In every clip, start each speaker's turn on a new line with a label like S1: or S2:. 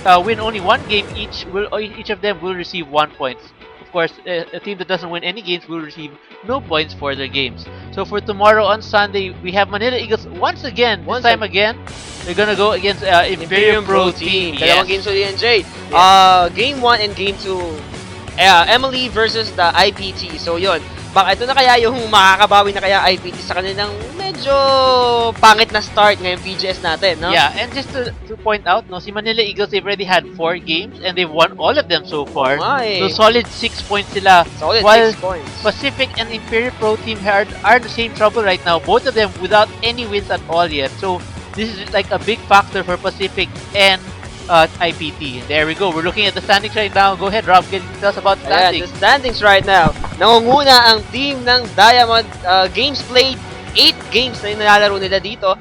S1: win only one game each, each of them will receive 1 point. Of course, a team that doesn't win any games will receive no points for their games. So for tomorrow on Sunday, we have Manila Eagles once again. This time again, they're gonna go against Imperium Pro Team.
S2: Dalawang games ulit yan, Jay. Game 1 and Game 2, Emily versus the IPT. So yun, baka ito na kaya yung makakabawi na kaya IPT sa kanilang medyo pangit na start ngayong PGS natin, no?
S1: Yeah, and just to point out, no, si Manila Eagles, they've already had 4 games and they've won all of them so far. So solid 6 points sila.
S2: Solid
S1: while
S2: 6 points.
S1: Pacific and Imperial Pro Team are in the same trouble right now. Both of them without any wins at all yet. So this is like a big factor for Pacific and IPT. There we go. We're looking at the standings right now. Go ahead, Rob. Can you tell us about standings?
S2: Ayan, the standings right now. Nangunguna ang team ng Diamond. Games played, 8 games na nilalaro nila dito.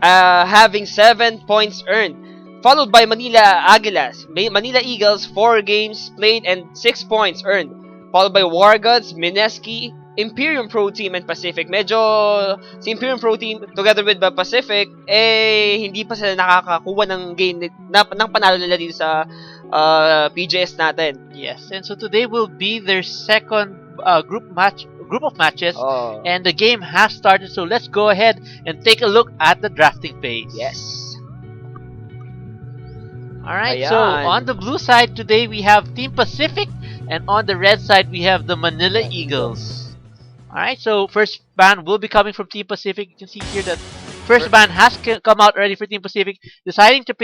S2: Having 7 points earned. Followed by Manila Aguilas. Manila Eagles, 4 games played and 6 points earned. Followed by War Gods, Mineski, Imperium Pro Team, and Pacific. Medyo si Imperium Pro Team together with the Pacific, hindi pa sila nakakakuha ng game ng panalo nila dito sa PGS natin.
S1: Yes, and so today will be their second group of matches, and the game has started. So let's go ahead and take a look at the drafting phase.
S2: Yes.
S1: Alright, so on the blue side today we have Team Pacific, and on the red side we have the Manila Eagles. Alright, so first ban will be coming from Team Pacific. You can see here that first ban has come out already for Team Pacific, deciding to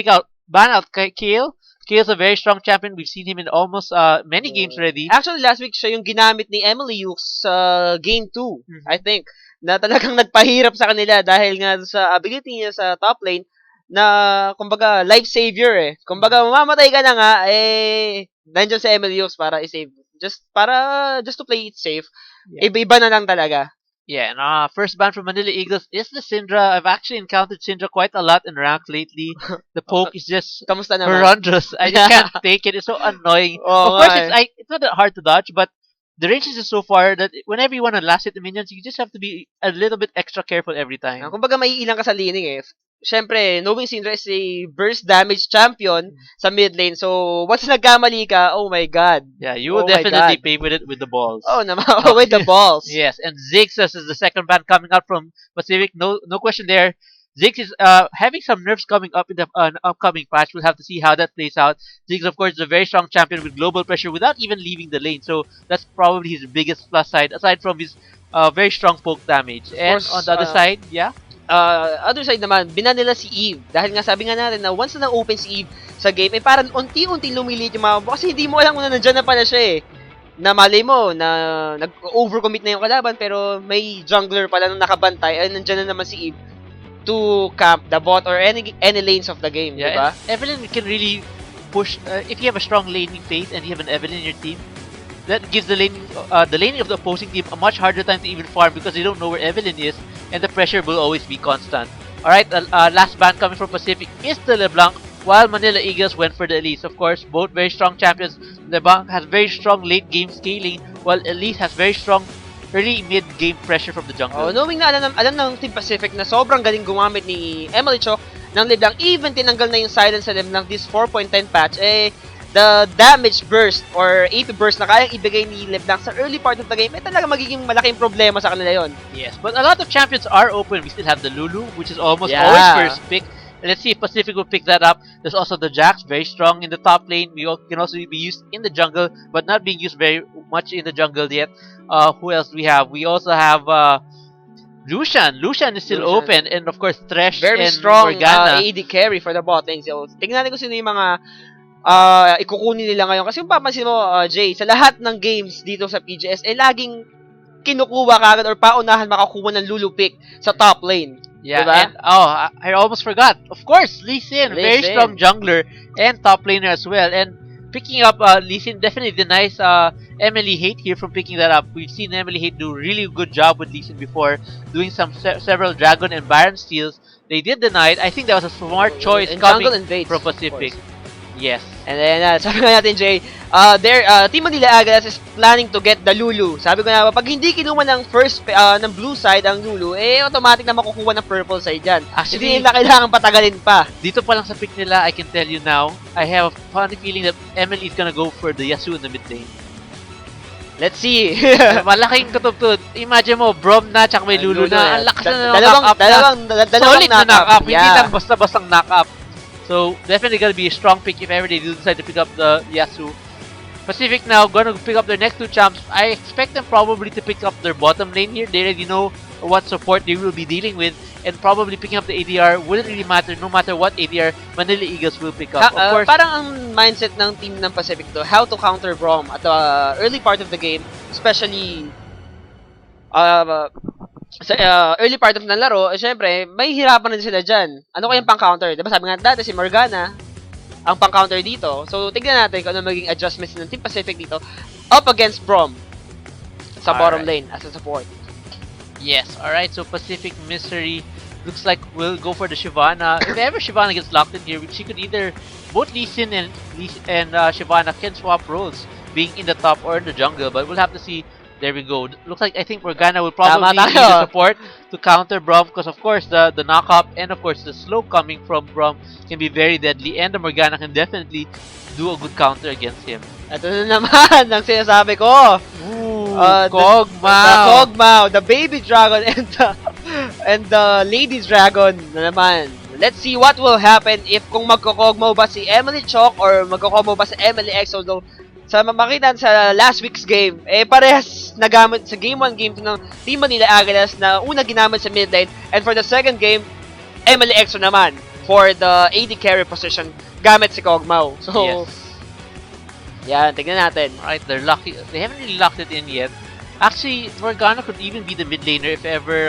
S1: ban out Kale. Kale's a very strong champion. We've seen him in almost many games already.
S2: Actually, last week siya yung ginamit ni Emily Hughes sa Game 2, I think, na talagang nagpahirap sa kanila dahil nga sa ability niya sa top lane na, kumbaga, life savior eh. Kumbaga, mamamatay ka na nga, nandiyan sa Emily Hughes para i-save. Just to play it safe. Yeah. Iba na lang talaga.
S1: Yeah, and first ban from Manila Eagles is the Syndra. I've actually encountered Syndra quite a lot in rank lately. The poke is just horrendous. I just can't take it. It's so annoying. Of course, it's not that hard to dodge, but the range is just so far that whenever you want to last hit the minions, you just have to be a little bit extra careful every time.
S2: Kumbaga, may ilang ka sa laning eh. Siyempre, knowing Syndra is a burst damage champion sa mid lane. So, once nagkamali ka, oh my god.
S1: Yeah, you will definitely pay with it with the balls.
S2: Oh, with the balls.
S1: Yes, and Ziggs is the second ban coming out from Pacific. No question there. Ziggs is having some nerfs coming up in the upcoming patch. We'll have to see how that plays out. Ziggs, of course, is a very strong champion with global pressure without even leaving the lane. So, that's probably his biggest plus side, aside from his very strong poke damage. And on the other side,
S2: other side naman, binan nila si Eve. Dahil nga sabi nga natin na once na na-open si Eve sa game, parang unti-unti lumilit yung mga kasi hindi mo alam kung nandyan na pala siya eh. Na malay mo, na nag-overcommit na yung kalaban, pero may jungler pala na nakabantay, ay nandyan na naman si Eve to camp the bot or any lanes of the game, diba?
S1: Evelyn can really push, if you have a strong laning phase and you have an Evelyn in your team, that gives the laning of the opposing team a much harder time to even farm because they don't know where Evelyn is, and the pressure will always be constant. Alright, last ban coming from Pacific is the LeBlanc, while Manila Eagles went for the Elise. Of course, both very strong champions. LeBlanc has very strong late game scaling, while Elise has very strong early mid-game pressure from the jungle.
S2: Knowing na alam ng Team Pacific na sobrang galing gumamit ni Emily Chok ng LeBlanc, even tinanggal na yung silence sa LeBlanc this 4.10 patch, the damage burst or AP burst na kayang ibigay ni LeBlanc sa early part of the game, talaga magiging malaking problema sa kanila yon.
S1: Yes, but a lot of champions are open. We still have the Lulu, which is almost always first pick. And let's see if Pacific will pick that up. There's also the Jax, very strong in the top lane. We can also be used in the jungle, but not being used very much in the jungle yet. Who else do we have? We also have Lucian. Lucian is still open, and of course Thresh
S2: very
S1: and
S2: strong
S1: Morgana.
S2: AD carry for the bot lane. So, tingnan natin kung sino yung mga ikukunin nila ngayon. Kasi kung papansin mo, Jay, sa lahat ng games dito sa PGS, laging kinukuha ka agad or paunahan makakuha ng Lulu pick sa top lane.
S1: Yeah,
S2: diba?
S1: and I almost forgot. Of course, Lee Sin, very strong jungler and top laner as well. And picking up Lee Sin definitely denies Emily Hate here from picking that up. We've seen Emily Hate do a really good job with Lee Sin before, doing some several Dragon and Baron steals. They did deny it. I think that was a smart choice coming from Pacific. Yes.
S2: And then, sabi nga natin, Jay, Team Manila Águilas is planning to get the Lulu. Sabi ko na, pag hindi kinuha ng ng blue side ang Lulu, automatic na makukuha ng purple side yan.
S1: Actually,
S2: Hindi nila kailangan patagalin pa.
S1: dito pa lang sa pick nila, I can tell you now, I have a funny feeling that Emily is gonna go for the Yasuo in the mid lane.
S2: Let's see.
S1: Malaking katugtog. Imagine mo, Brom na, tsaka may Lulu na. Ang lakas na
S2: dalawang
S1: Solid na knock-up. Hindi
S2: Yeah.
S1: lang basta-bastang knock-up. So, definitely gonna be a strong pick if ever they do decide to pick up the Yasuo. Pacific now gonna pick up their next two champs. I expect them probably to pick up their bottom lane here. They already know what support they will be dealing with. And probably picking up the ADR wouldn't really matter no matter what ADR Manila Eagles will pick up. Of course,
S2: Parang ang mindset ng team ng Pacific to, how to counter Brom at the early part of the game, especially sa early part of ng laro, syempre, may hirapan na din sila dyan. Ano kayang pang-counter? Diba sabi nga dati si Morgana, ang pang-counter dito. So, tignan natin kung ano magiging adjustments ng Team Pacific dito up against Brom sa bottom lane as a support.
S1: yes, alright, so Pacific Mystery looks like we'll go for the Shyvana. If ever Shyvana gets locked in here, she could either, both Lee Sin and Shyvana can swap roles, being in the top or in the jungle, but we'll have to see. There we go. Looks like I think Morgana will probably need the support to counter Brom because of course the knock-up and of course the slow coming from Brom can be very deadly and the Morgana can definitely do a good counter against him.
S2: Ito na naman ang sinasabi ko.
S1: Ooh,
S2: Kog'Maw. The Kog'Maw, the baby dragon and the lady dragon na naman. Let's see what will happen if kung magko-Kog'Maw ba si Emily Chok or magko-Kog'Maw ba si Emily X. Although sa makita sa last week's game, parehas nagamit sa game 1, game 2 ng Team Manila Águilas na una ginamit sa mid lane. And for the second game, Emily Exo naman for the AD carry position gamit si Kog'Maw. So,
S1: yes.
S2: Yan, tignan natin.
S1: Alright, they're lucky. They haven't really locked it in yet. Actually, Morgana could even be the mid laner if ever,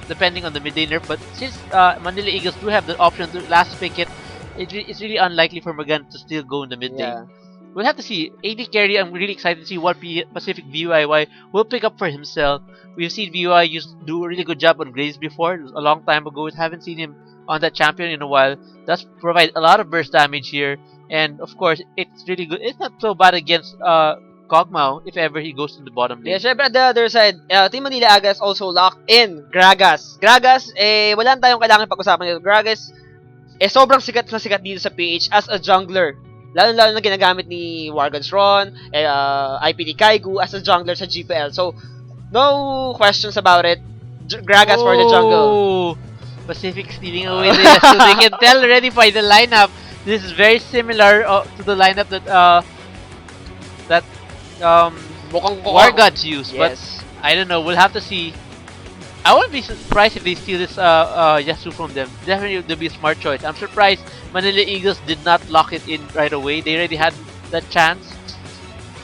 S1: depending on the mid laner. But since Manila Eagles do have the option to last pick it, it's really unlikely for Morgana to still go in the mid lane. We'll have to see. AD carry, I'm really excited to see what Pacific VYY will pick up for himself. We've seen VYY do a really good job on Graves before, a long time ago. We haven't seen him on that champion in a while. Does provide a lot of burst damage here. And of course, it's really good. It's not so bad against Kog'Maw if ever he goes to the bottom lane.
S2: Yeah, syempre at the other side, Team Manila Águilas also locked in Gragas. Gragas, wala tayong kailangan pag-usapan nito. Gragas, sobrang sikat na sikat dito sa PH as a jungler. Lalo-lalo na ginagamit ni Wargan's Ron, IPD Kaigu as a jungler sa GPL. So, no questions about it. Gragas for the jungle.
S1: Pacific stealing away the so they can tell already by the lineup. This is very similar to the lineup that Wargods use. Yes. But I don't know. We'll have to see. I wouldn't be surprised if they steal this Yasuo from them. Definitely would be a smart choice. I'm surprised Manila Eagles did not lock it in right away. They already had that chance.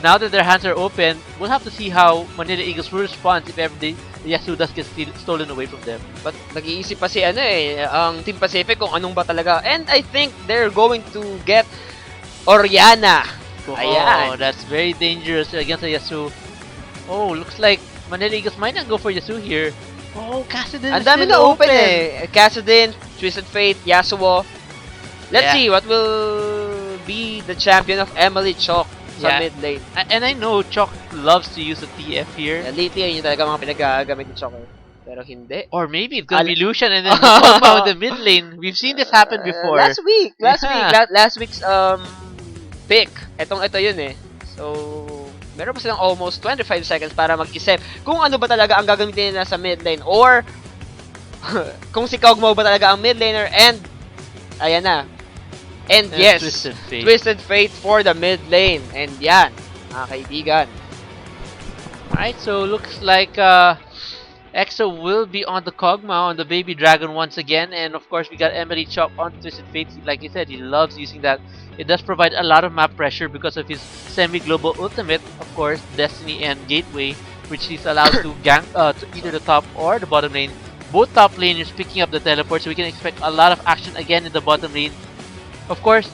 S1: Now that their hands are open, we'll have to see how Manila Eagles will respond if ever the Yasuo does get stolen away from them.
S2: But nag-iisip pa si ang Team Pacific kung anong ba talaga. And I think they're going to get Oriana.
S1: Oh, that's very dangerous against a Yasuo. Oh, looks like Manila Eagles might not go for Yasuo here. Oh, Kassadin
S2: ang dami na open Kassadin, Twisted Fate, Yasuo. Let's see what will be the champion of Emily Chok sa mid lane.
S1: And I know Chok loves to use a TF here.
S2: Yeah, lately, yun talaga mga pinagagamit ni Chok. Pero hindi.
S1: Or maybe it's gonna be Lucian and then Kog'Maw in the mid lane. We've seen this happen before.
S2: Last week's pick. Ito yun So, meron pa silang almost 25 seconds para mag-isip kung ano ba talaga ang gagamitin nila sa mid lane or kung si Kog'Maw ba talaga ang mid laner and ayan na. And yes, Twisted Fate for the mid lane. And yan, mga kaibigan.
S1: Alright, so looks like EXO will be on the Kog'Maw, on the baby dragon once again. And of course, we got Emily Chop on Twisted Fate. Like you said, he loves using that. It does provide a lot of map pressure because of his semi-global ultimate, of course, Destiny and Gateway, which he's allowed to gank to either the top or the bottom lane. Both top laners picking up the teleport, so we can expect a lot of action again in the bottom lane. Of course,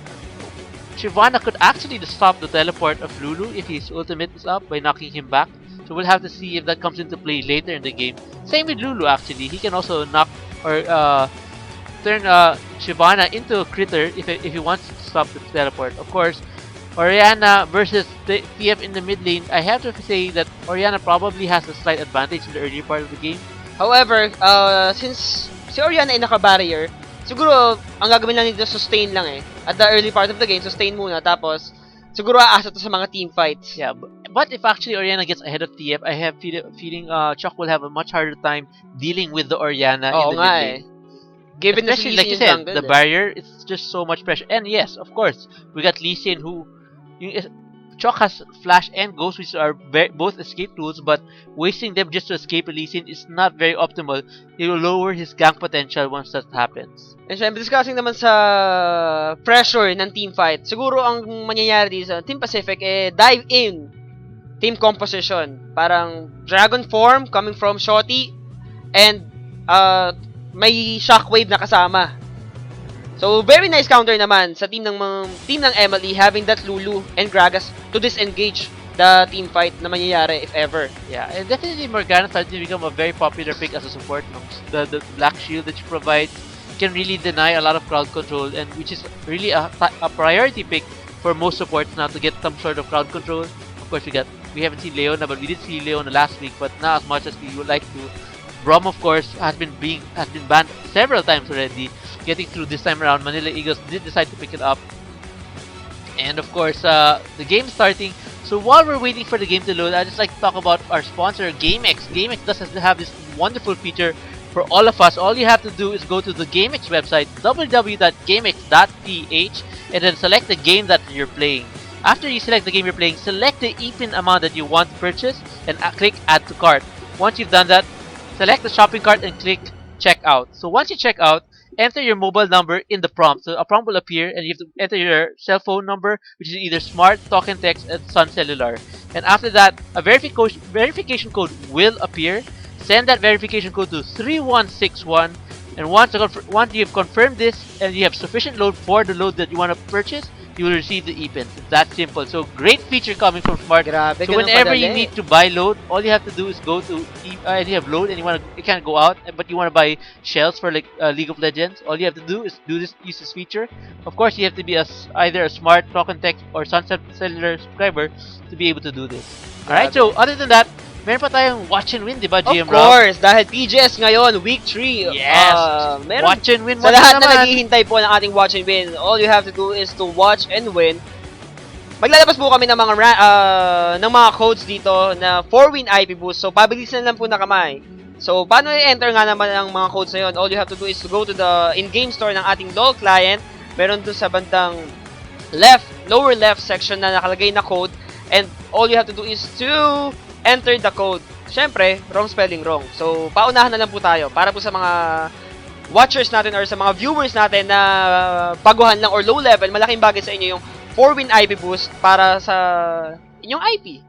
S1: Shyvana could actually stop the teleport of Lulu if his ultimate is up by knocking him back. So we'll have to see if that comes into play later in the game. Same with Lulu actually. He can also knock or turn Shyvana into a critter if he wants to stop the teleport. Of course, Orianna versus TF in the mid lane. I have to say that Orianna probably has a slight advantage in the early part of the game.
S2: However, since si Orianna ay naka-barrier, siguro ang gagawin lang nito sustain lang eh. At the early part of the game, sustain muna tapos siguro aasa to sa mga team fights.
S1: Yeah, but if actually Orianna gets ahead of TF, I have feeling Chuck will have a much harder time dealing with the Orianna in the mid lane.
S2: Given
S1: especially like you said, the barrier, it's just so much pressure. And yes, of course, we got Lee Sin who Chuck has Flash and Ghost, which are both escape tools, but wasting them just to escape Lee Sin is not very optimal. It will lower his gank potential once that happens.
S2: And syempre, discussing naman sa pressure ng team fight, siguro ang mangyayari dito sa Team Pacific, dive in team composition. Parang Dragon Form coming from Shotty, and may Shockwave na kasama. So, very nice counter naman sa team ng Emily having that Lulu and Gragas to disengage the team fight na mangyayari if ever.
S1: Yeah, and definitely Morgana started to become a very popular pick as a support. The Black Shield that she provides can really deny a lot of crowd control, and which is really a priority pick for most supports now to get some sort of crowd control. Of course, we haven't seen Leona, but we did see Leona last week, but not as much as we would like to. Braum, of course, has been banned several times already. Getting through this time around, Manila Eagles did decide to pick it up. And of course, the game starting. So while we're waiting for the game to load, I'd just like to talk about our sponsor, GameX. GameX does have this wonderful feature for all of us. All you have to do is go to the GameX website, www.gamex.ph, and then select the game that you're playing. After you select the game you're playing, select the EPIN amount that you want to purchase and click Add to Cart. Once you've done that, select the shopping cart and click Checkout. So once you check out, enter your mobile number in the prompt. So a prompt will appear and you have to enter your cell phone number, which is either Smart, Talk and Text, and Sun Cellular. And after that, a verification code will appear. Send that verification code to 3161. And once you've confirmed this and you have sufficient load for the load that you want to purchase, you will receive the EPIN. It's that simple. So great feature coming from Smart.
S2: Grabe,
S1: so whenever you need to buy load, all you have to do is go to and you have load and you can't go out, but you want to buy shells for like League of Legends. All you have to do is use this feature. Of course, you have to be either a Smart, Talk and Text, or Sunset Cellular subscriber to be able to do this. Alright, so other than that, meron pa tayong watch and win, di ba, GM Rob?
S2: Of course, dahil PGS ngayon, week 3.
S1: Yes! Watch and win.
S2: Sa lahat na naghihintay po ng ating watch and win, all you have to do is to watch and win. Maglalabas po kami ng mga codes dito na 4-win IP boost. So, pabilisan lang po na kamay. So, paano i-enter nga naman ang mga codes na yun? All you have to do is to go to the in-game store ng ating LoL client. Meron doon sa bandang lower left section na nakalagay na code. And all you have to do is to enter the code. Siyempre, wrong spelling wrong. So, paunahan na lang po tayo para po sa mga watchers natin or sa mga viewers natin na baguhan lang or low level, malaking bagay sa inyo yung 4-win IP boost para sa inyong IP.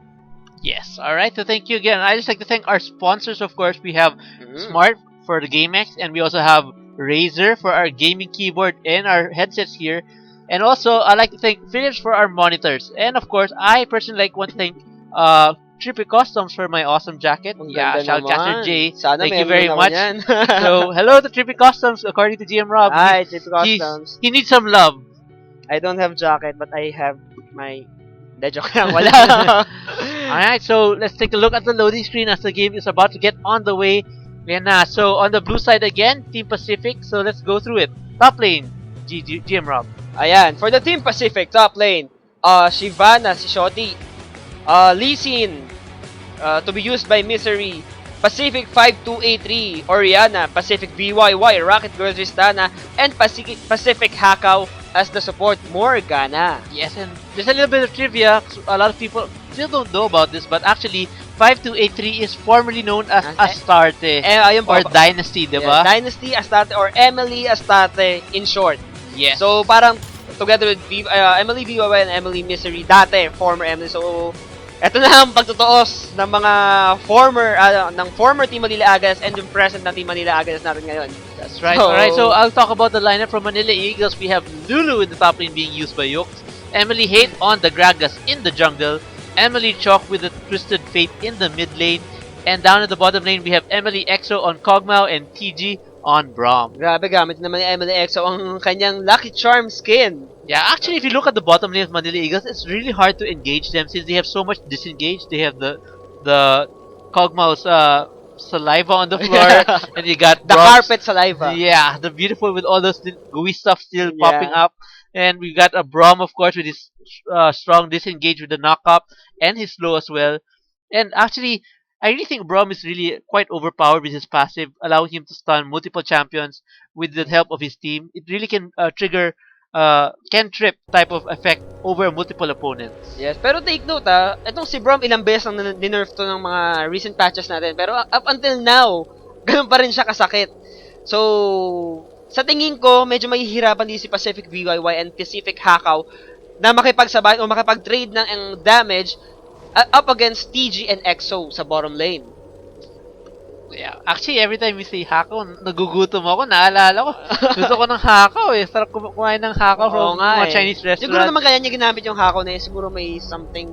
S1: Yes, alright. So, thank you again. I'd just like to thank our sponsors, of course. We have Smart for the GameX, and we also have Razer for our gaming keyboard and our headsets here. And also, I'd like to thank Philips for our monitors. And of course, I personally want to thank Ttsprt Customs for my awesome jacket. Yeah, Shoutcaster J. Thank you very much. So, hello to Ttsprt Customs, according to GM Rob.
S2: Hi, Ttsprt Customs.
S1: He needs some love.
S2: I don't have jacket, but I have my... joke lang, wala.
S1: Alright, so let's take a look at the loading screen as the game is about to get on the way. Yan na. So, on the blue side again, Team Pacific. So, let's go through it. Top lane, GM Rob.
S2: Ayan, for the Team Pacific, top lane, Shyvana, si Shotty, Lee Sin, to be used by Misery, Pacific 5283, Orianna, Pacific BYY, Rocket Girl Tristana, and Pacific Hakaw as the support, Morgana.
S1: Yes, and there's a little bit of trivia. A lot of people still don't know about this, but actually, 5283 is formerly known as Astarte, or Dynasty, diba?
S2: Yeah, Dynasty, Astarte, or Emily Astarte in short.
S1: Yes.
S2: So, parang together with Emily BYY and Emily Misery, dati, former Emily. So, eto na ang pagtutuos ng mga former Team Manila Agas and yung present na Team Manila Agas natin ngayon.
S1: That's right. So, alright, so I'll talk about the lineup from Manila Eagles. We have Lulu in the top lane being used by Yokes, Emily Hate on the Gragas in the jungle, Emily Chalk with the Twisted Fate in the mid lane, and down at the bottom lane we have Emily Exo on Kog'Maw and TG on Braum.
S2: Grabe, gamit naman ni Emily EXO ang kanyang Lucky Charm skin.
S1: Yeah, actually, if you look at the bottom lane of Manila Eagles, it's really hard to engage them since they have so much disengage. They have the Kog'Maw's saliva on the floor, and you got
S2: The
S1: Braum's,
S2: carpet saliva.
S1: yeah, the beautiful with all those gooey stuff still
S2: Yeah.
S1: popping up, and we got a Braum, of course, with his strong disengage with the knock-up and his slow as well. And actually, I really think Braum is really quite overpowered with his passive, allowing him to stun multiple champions with the help of his team. It really can trigger cantrip type of effect over multiple opponents.
S2: Yes, pero take note itong si Braum ilang beses ang ninerf to ng mga recent patches natin. Pero up until now, ganun pa rin siya kasakit. So, sa tingin ko, medyo mahihirapan din si Pacific VYY and Pacific Hakaw na makipagsabay o makipag-trade ng damage up against TG and EXO sa bottom lane.
S1: Yeah, actually, every time you say hakaw, nagugutom ako, naalala ko. Gusto ko ng hakaw eh. Sarap kumain ng hakaw from mga Chinese restaurant.
S2: Siguro naman kaya niya ginamit yung hakaw na yun. Siguro may something...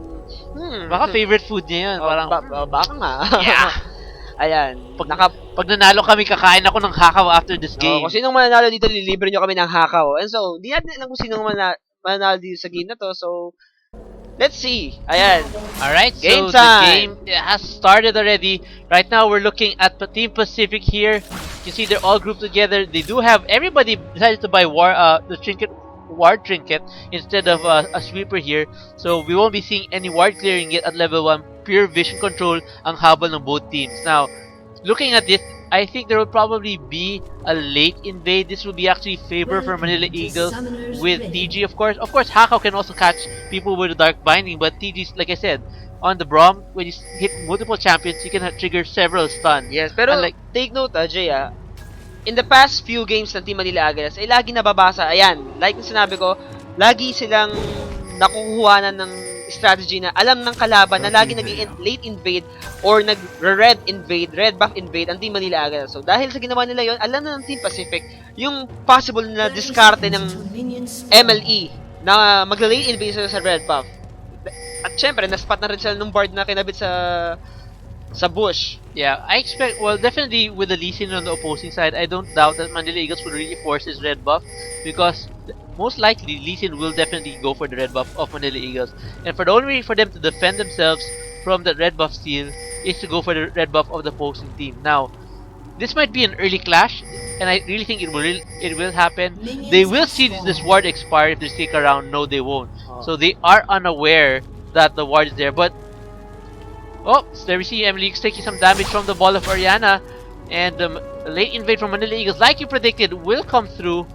S1: Baka favorite food niya yun. Parang,
S2: baka nga.
S1: Yeah.
S2: Ayan.
S1: Pag nanalo kami, kakain ako ng hakaw after this game.
S2: Kung sinong mananalo dito, lilibre nyo kami ng hakaw. And so, di natin alam kung sinong mananalo dito sa game na to. So, let's see. Ayan.
S1: Alright,
S2: game
S1: so
S2: time.
S1: The game has started already. Right now, we're looking at Team Pacific here. You see they're all grouped together. They do have... Everybody decided to buy the ward trinket instead of a sweeper here. So, we won't be seeing any ward clearing yet at level 1. Pure vision control ang habol ng both teams. Now, looking at this, I think there will probably be a late invade. This will be actually favor for Manila Eagles with TG, of course. Of course, Hakaw can also catch people with a Dark Binding, but TG's, like I said, on the Braum, when you hit multiple champions, you can trigger several stuns.
S2: Yes, pero take note, Jay, in the past few games ng Team Manila Eagles, ay lagi nababasa, ayan, like yung sinabi ko, lagi silang nakukuhanan ng strategy na alam ng kalaban na lagi nag-late invade or nag-red invade, red buff invade ang Team Manila Eagles. So, dahil sa ginawa nila yon, alam na ng Team Pacific yung possible na diskarte ng MLE na mag-late invade sila sa red buff. At syempre, na-spot na rin sila nung board na kinabit sa bush.
S1: Yeah, I expect, well, definitely with the Lee Sin on the opposing side, I don't doubt that Manila Eagles will really force his red buff because most likely Lee Sin will definitely go for the red buff of Manila Eagles. And for the only way for them to defend themselves from that red buff steal is to go for the red buff of the opposing team. Now, this might be an early clash, and I really think it will happen. They will see this ward expire if they stick around. No, they won't. So they are unaware that the ward is there, but so there we see Emily taking some damage from the ball of Oriana, and the late invade from Manila Eagles, like you predicted, will come through.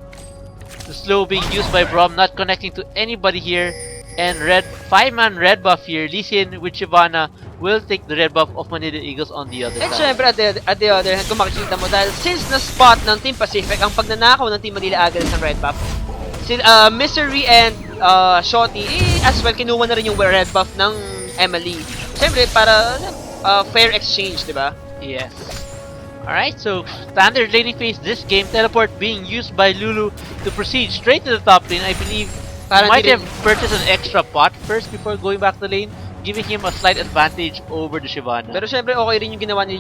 S1: The slow being used by Braum, not connecting to anybody here, and 5-man red buff here. Lee Sin with Shyvana will take the red buff of Manila Eagles on the other
S2: And
S1: side.
S2: syempre, at the other hand, kung makikita mo, dahil since na-spot ng Team Pacific ang pagnanakaw ng Team Manila Eagles ng red buff, Misery and Shotty, as well, kinuha na rin yung red buff ng Emily. Siyempre, para fair exchange, di ba?
S1: Yes. Alright, so standard laning phase this game. Teleport being used by Lulu to proceed straight to the top lane. I believe he might have purchased an extra pot first before going back to lane, giving him a slight advantage over the Shyvana.
S2: Pero syempre, okay rin yung ginawa ni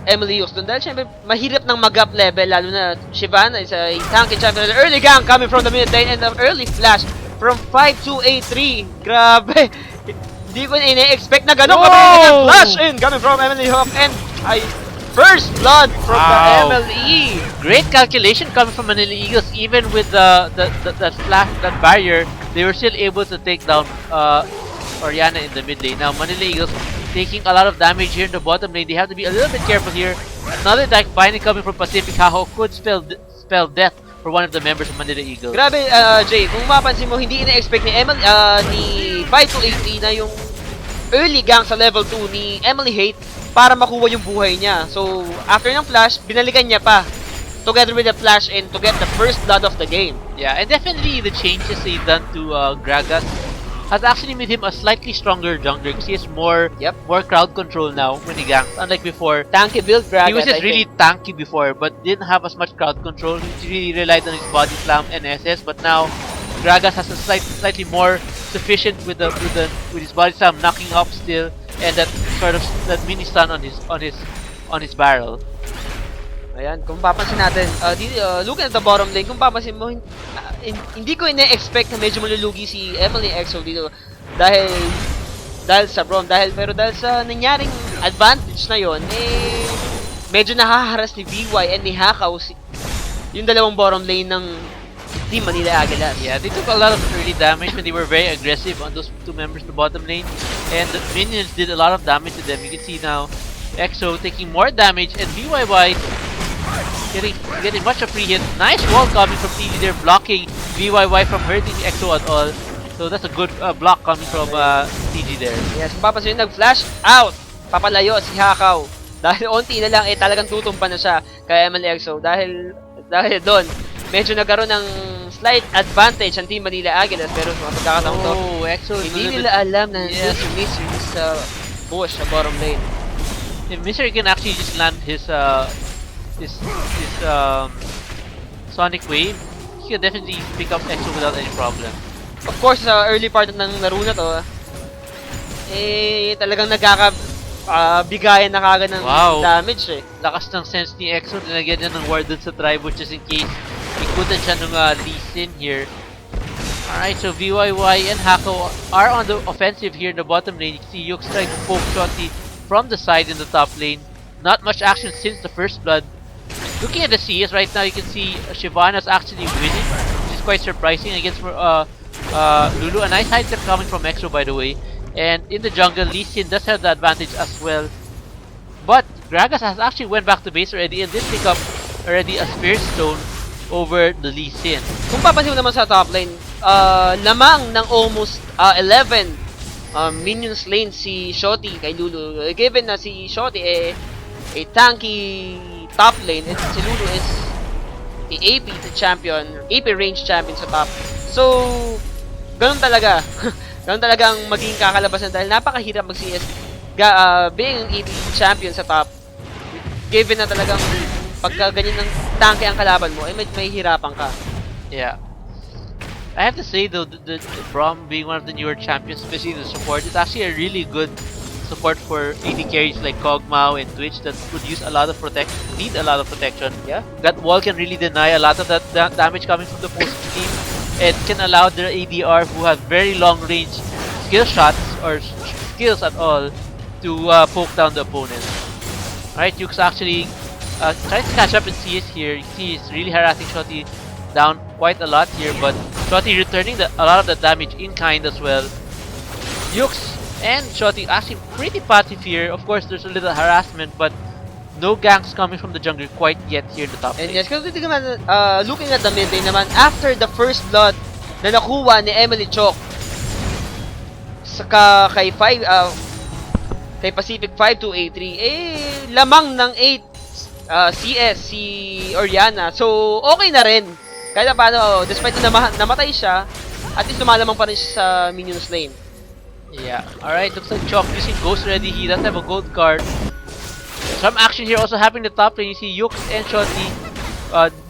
S2: Emily Houston dahil syempre mahirap ng mag-up level, lalo na Shyvana is a tanky champion. Early gang coming from the mid lane and the early flash from 5 to A3. Grabe! Hindi ko na-expect na gano'n kami yung flash in coming from Emily Hawk and first blood from the MLE.
S1: Great calculation coming from Manila Eagles. Even with that flash, that barrier, they were still able to take down Oriana in the mid lane. Now Manila Eagles taking a lot of damage here in the bottom lane. They have to be a little bit careful here. Another Dark Binding coming from Pacific Haho could spell death for one of the members of Manila Eagles.
S2: Grabe, Jay, kung mapansin mo, hindi ina-expect ni ni 5-2-8 na yung early gang sa level 2 ni Emily Hate para makuha yung buhay niya. So, after ng flash, binalikan niya pa together with the flash in to get the first blood of the game.
S1: Yeah, and definitely the changes they've done to Gragas has actually made him a slightly stronger jungler because he has more crowd control now when he ganks. Unlike before,
S2: tanky build Gragas.
S1: He was just really tanky before, but didn't have as much crowd control. He really relied on his body slam and SS. But now, Gragas has a slightly more sufficient with his body slam knocking up still, and that sort of that mini stun on his barrel.
S2: Ayan, kung papansin natin, looking at the bottom lane, kung papansin mo, hindi ko ina-expect na medyo malulugi si Emily EXO dito dahil sa Braum, pero dahil sa nangyaring advantage na yon, medyo nahaharas ni VY and ni Hakaw yung dalawang bottom lane ng Team Manila Aguilas.
S1: Yeah, they took a lot of early damage when they were very aggressive on those two members in the bottom lane, and the minions did a lot of damage to them. You can see now EXO taking more damage, and VYY getting much of free hit. Nice wall coming from TG there, blocking VYY from hurting EXO at all. So that's a good block coming from TG there.
S2: Yes, kung papansin nyo, nag-flash out, papalayo si Hakaw. Dahil onti na lang, talagang tutumpa na siya kay MLXO. Dahil doon, medyo nagkaroon ng slight advantage ang Team Manila Aguilas. Pero sa pagkakataong to,
S1: EXO
S2: hindi nila alam na
S1: yes,
S2: si Mystery sa bush sa bottom lane.
S1: If Mystery can actually just land his Sonic Wave, he can definitely pick up EXO without any problem.
S2: Of course, sa early part ng laro na to, talagang bigayan na kagad ng damage eh.
S1: Lakas ng sense ni EXO, nilagyan niya ng ward dun sa Tribo just in case ikutan siya ng Lee Sin here. Alright, so VYY and Hako are on the offensive here in the bottom lane. You can see Yux trying to poke Shotty from the side in the top lane. Not much action since the first blood. Looking at the CS right now, you can see Shyvana's actually winning, which is quite surprising against Lulu. A nice hide step coming from EXO, by the way. And in the jungle, Lee Sin does have the advantage as well. But Gragas has actually went back to base already and did pick up already a Spear Stone over the Lee Sin.
S2: Kung papansin mo naman sa top lane, lamang ng almost 11 minions lane si Shotty kay Lulu. Given na si Shotty a tanky top lane, and si Lulu is the AP range champion sa top. So, ganun talaga. Ganun talaga ang maging kakalabasan dahil napakahirap mag-CS being an AP champion sa top. Given na talagang pagka ganyan ng tanke ang kalaban mo, may hirapan ka.
S1: Yeah. I have to say though, the Braum being one of the newer champions, especially the support, is actually a really good support for AD carries like Kog'Maw and Twitch that would use a lot of protection, need a lot of protection.
S2: Yeah.
S1: That wall can really deny a lot of that damage coming from the opposing team, and can allow their ADR who have very long range skill shots or skills at all to poke down the opponent. Alright, Yux actually trying to catch up in CS here. You see he's really harassing Shotty down quite a lot here, but Shotty returning a lot of the damage in kind as well. Yux and Shotty actually pretty passive here. Of course, there's a little harassment, but no ganks coming from the jungle quite yet here in the top lane.
S2: And yes, kasi looking at the mid lane naman, after the first blood na nakuha ni Emily Chok saka kay Pacific 5283, lamang ng 8 CS si Oriana. So, okay na rin. Kahit paano, despite na namatay siya, at least lumalamang pa rin siya sa minions lane.
S1: Yeah, alright, looks like Chok using Ghost already. He does have a gold card. Some action here also happening in the top lane. You see Yux and Shotty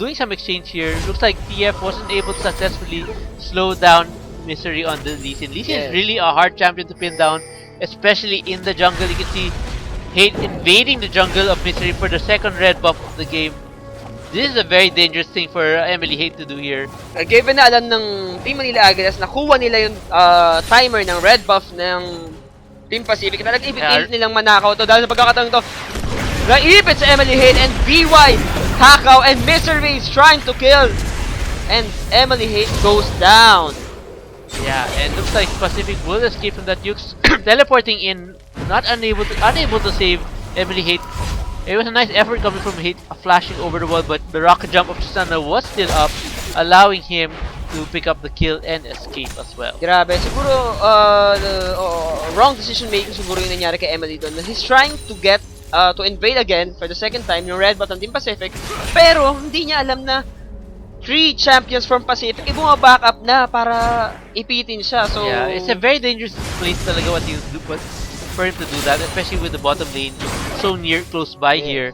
S1: doing some exchange here. Looks like TF wasn't able to successfully slow down Mystery on the Lee Sin. Lee Sin is really a hard champion to pin down, especially in the jungle. You can see Hate invading the jungle of Mystery for the second red buff of the game. This is a very dangerous thing for Emily Hate to do here.
S2: Given na alam ng Team Manila Aguilas, nakuha nila yung timer ng red buff ng Team Pacific. Talagang ipit nilang manakaw to dahil sa pagkakataon to. Naipit sa Emily Hate and BY, Hakaw, and Mystery is trying to kill. And Emily Hate goes down.
S1: Yeah, and looks like Pacific will escape from that. Yux teleporting in, unable to save Emily Hate. It was a nice effort coming from Hate, flashing over the wall, but the rocket jump of Tristana was still up, allowing him to pick up the kill and escape as well.
S2: Grabe, siguro wrong decision making siguro yung nangyari kay Emily doon. He's trying to get to invade again for the second time yung red button Team Pacific, pero hindi niya alam na 3 champions from Pacific back up na para ipitin siya. So
S1: yeah, it's a very dangerous place talaga for him to do that, especially with the bottom lane so close by here.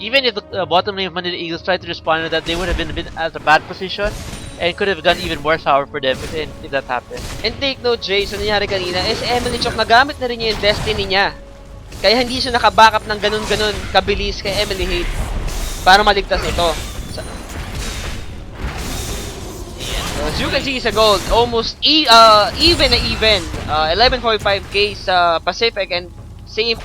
S1: Even if the bottom lane of Manila Eagles tried to respond to that, they would have been at a bad position and could have gotten even more sour for them if that happened.
S2: And take note, Jay, sa nangyari kanina is Emily Chok nagamit na rin niya yung destiny niya. Kaya hindi siya naka-backup ng ganun-ganun kabilis kay Emily Hate. para maligtas ito. As you can see sa gold, almost even na even. 11.45k sa Pacific and same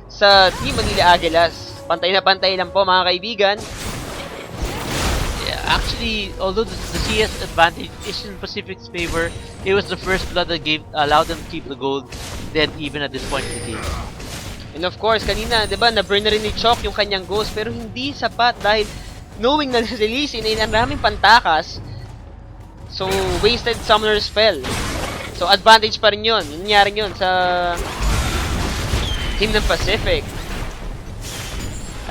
S2: sa Team Manila Aguilas. Pantay na pantay lang po mga kaibigan.
S1: Yeah, actually, although the CS advantage is in Pacific's favor, it was the first blood that allowed them to keep the gold then even at this point in the game.
S2: And of course, kanina, di ba, na-burn na rin ni Chok yung kanyang ghost pero hindi sapat dahil knowing na release in ang raming pantakas. So, wasted summoner spell. So, advantage pa rin yun. Nangyari yun sa team ng Pacific.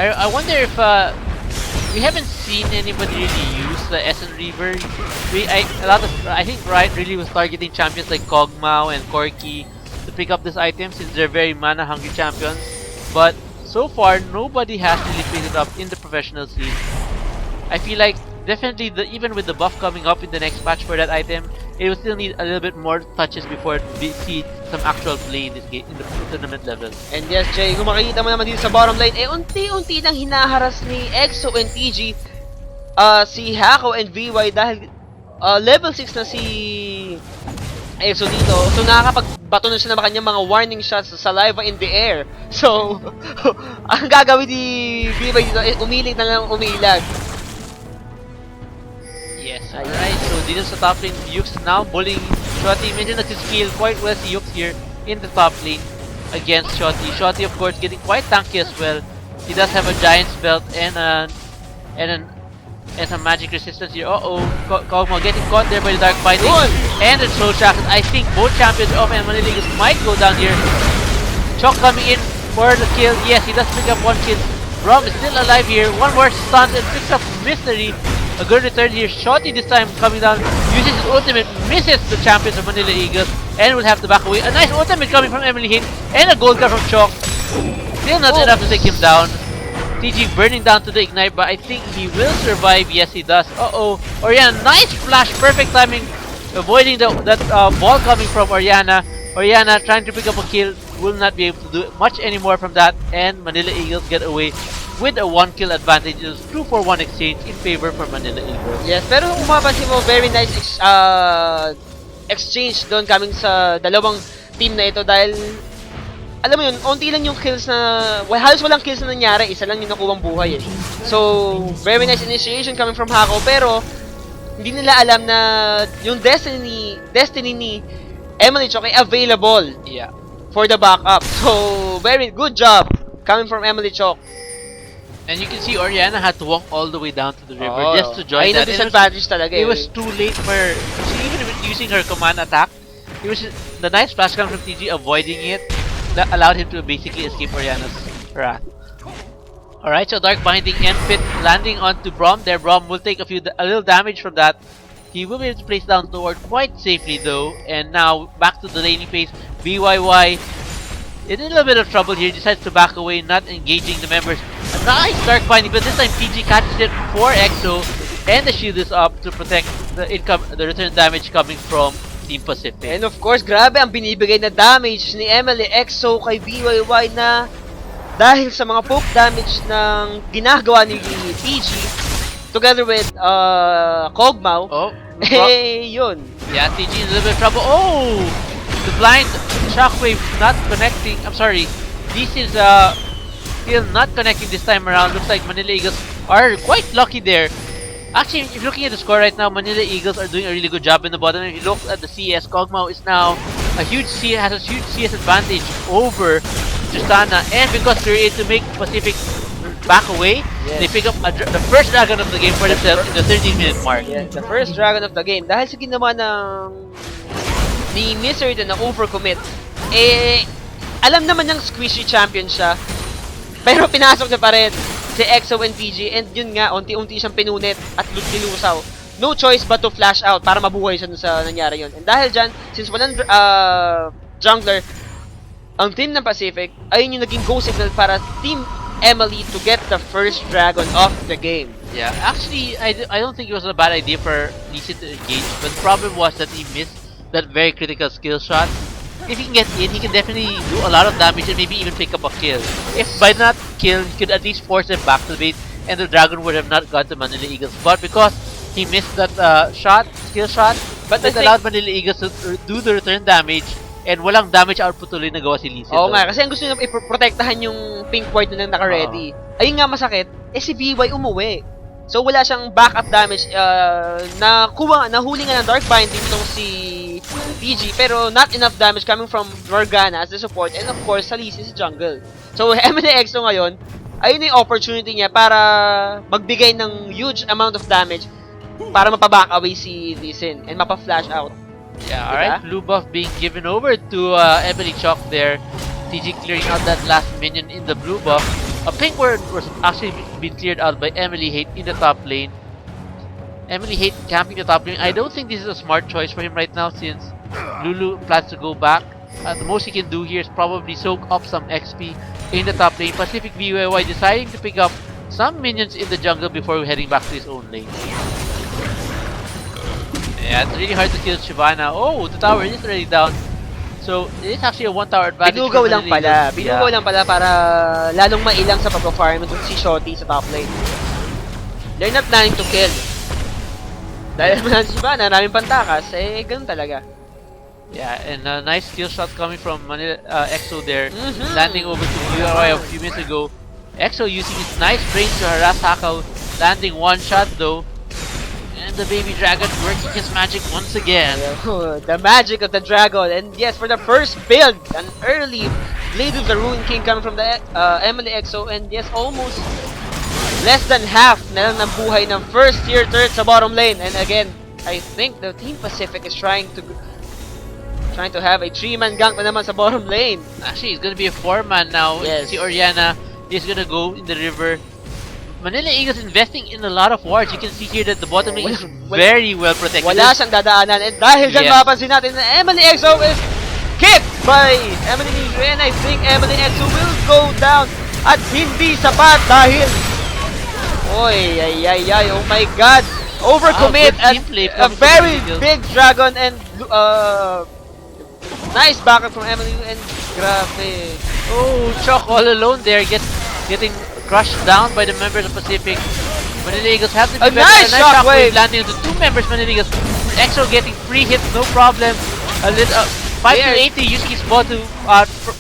S1: I wonder if we haven't seen anybody really use the SN Reaver. I think Riot really was targeting champions like Kog'Maw and Corki to pick up this item since they're very mana hungry champions. But so far, nobody has really picked it up in the professional scene. I feel like definitely even with the buff coming up in the next patch for that item, it will still need a little bit more touches before we see some actual play in this game in the tournament level.
S2: And yes, Jay, kung makikita mo naman dito sa bottom lane, unti-unti nang hinaharas ni EXO and TG si Hako and VY dahil level 6 na si EXO dito. So nakakapagbato na siya ng kanyang mga warning shots sa saliva in the air. So, ang gagawin ni VY dito ay umilag na lang umilag.
S1: Yes, alright. So dito sa top lane, Yux now bullying Shotty. Medyo nag-skill quite well si Yux here in the top lane against Shotty. Shotty of course getting quite tanky as well. He does have a Giant's Belt and some magic resistance here. Kog'Maw getting caught there by the Dark Binding and the Soul Shackles. I think both champions of Manila League might go down here. Chok coming in for the kill. Yes, he does pick up one kill. Rom is still alive here. One more stun and picks up Mystery. A good return here. Shotty this time coming down, uses his ultimate, misses the champions of Manila Eagles, and will have to back away. A nice ultimate coming from Emily Hink, and a gold card from Chok. Still not enough to take him down. TG burning down to the Ignite, but I think he will survive. Yes, he does. Oriana, nice flash, perfect timing, avoiding that ball coming from Oriana. Oriana trying to pick up a kill, will not be able to do much anymore from that, and Manila Eagles get away with a 1-kill advantage. It was 2-for-1 exchange in favor for Manila Eagles.
S2: Yes, pero kung mapapansin mo, very nice exchange doon coming sa dalawang team na ito dahil alam mo yun, onti lang yung kills na, halos walang kills na nangyari, isa lang yung nakuwang buhay eh. So, very nice initiation coming from Hako, pero hindi nila alam na yung destiny ni Emily Chok ay available for the backup. So, very good job coming from Emily Chok.
S1: And you can see Oriana had to walk all the way down to the river just to join that.
S2: Disadvantage talaga
S1: it was too late for even using her command attack. It was the nice flash come from TG avoiding it that allowed him to basically escape Oriana's wrath. Alright, so Dark Binding and Pit landing onto Braum there. Braum will take a little damage from that. He will be able to place down the ward quite safely though. And now back to the laning phase. BYY in a little bit of trouble here, decides to back away, not engaging the members. A nice Dark Binding, but this time PG catches it for EXO, and the shield is up to protect the return damage coming from Team Pacific.
S2: And of course, grabe ang binibigay na damage ni Emily EXO kay BYY na dahil sa mga poke damage ng ginagawa ni PG together with Kog'Maw. Yun.
S1: Yeah, TG is a little bit of trouble. The blind shockwave not connecting. I'm sorry. This is still not connecting this time around. Looks like Manila Eagles are quite lucky there. Actually, if you're looking at the score right now, Manila Eagles are doing a really good job in the bottom. If you look at the CS, Kog'Maw is now has a huge CS advantage over Tristana, and because they're able to make Pacific back away, they pick up the first dragon of the game for themselves in the 13-minute mark.
S2: Yeah, the first dragon of the game. Dahil sa ginawa ni Misery na overcommit, alam naman niyang squishy champion siya, pero pinasok niya pa rin si EXO and PG, and yun nga, unti-unti siyang pinunit at nilusaw. No choice but to flash out para mabuhay siya sa nangyari yun. And dahil dyan, since walang jungler, ang team ng Pacific, ayun yung naging go signal para Team Emily to get the first dragon of the game.
S1: Yeah, actually, I don't think it was a bad idea for Lee to engage, but the problem was that he missed that very critical skill shot. If he can get in, he can definitely do a lot of damage and maybe even pick up a kill. If by not kill, he could at least force them back to the base and the Dragon would have not gone to Manila Eagles. But because he missed that skill shot,
S2: But
S1: it allowed Manila Eagles to do the return damage, and walang damage output tuloy nagawa si Lee Sin.
S2: Oo nga, kasi ang gusto nila iprotektahan yung pink ward na naka-ready. Ayun nga masakit, si BY umuwi. So wala siyang backup damage, nahuli nga ng Dark Binding nung si PG, pero not enough damage coming from Morgana as the support, and of course, sa Lee Sin sa jungle. So MNXO ngayon, ayun yung opportunity niya para magbigay ng huge amount of damage para mapaback away si Lee Sin and mapa-flash out.
S1: Yeah, alright. Blue buff being given over to Emily Chalk there. TG clearing out that last minion in the blue buff. A pink ward was actually being cleared out by Emily Hate in the top lane. Emily Hate camping the top lane. I don't think this is a smart choice for him right now since Lulu plans to go back. The most he can do here is probably soak up some XP in the top lane. Pacific BYY deciding to pick up some minions in the jungle before heading back to his own lane. Yeah, it's really hard to kill Shyvana. Oh, the tower is already down. So, it is actually a 1 tower advantage.
S2: Binugaw lang pala. Binugaw lang pala para lalong mailang sa pag-farm itong si Shotty sa top lane. They're not planning to kill. Dahil naman si Shyvana, maraming pantakas, ganun talaga.
S1: Yeah, and a nice skill shot coming from Manila, EXO there. Landing over to BYY a few minutes ago. EXO using his nice brains to harass Hakaw. Landing one shot though. And the baby dragon working his magic once again.
S2: The magic of the dragon. And yes, for the first build, an early Blade of the Ruin King coming from the Emily EXO. And yes, almost less than half na lang ng buhay ng first tier turret sa bottom lane. And again, I think the Team Pacific is trying to have a 3-man gank na naman sa bottom lane.
S1: Actually, it's gonna be a 4-man now.
S2: Yes.
S1: Si Oriana is gonna go in the river. Manila Eagles investing in a lot of wards. You can see here that the bottom lane is very well protected.
S2: Wala siyang dadaanan. And dahil dyan mapapansin natin na Emily EXO is kicked by Emily Nidro. And I think Emily EXO will go down. At hindi sapat dahil oy, oh my god. Overcommit and a very big dragon and nice backup from Emily and grabe.
S1: Oh, Chalk all alone there getting crushed down by the members of Pacific. Manila Eagles have to be better.
S2: Nice shockwave
S1: landing into 2 members. Manila Eagles. EXO getting free hits, no problem. A little 580 using his ball to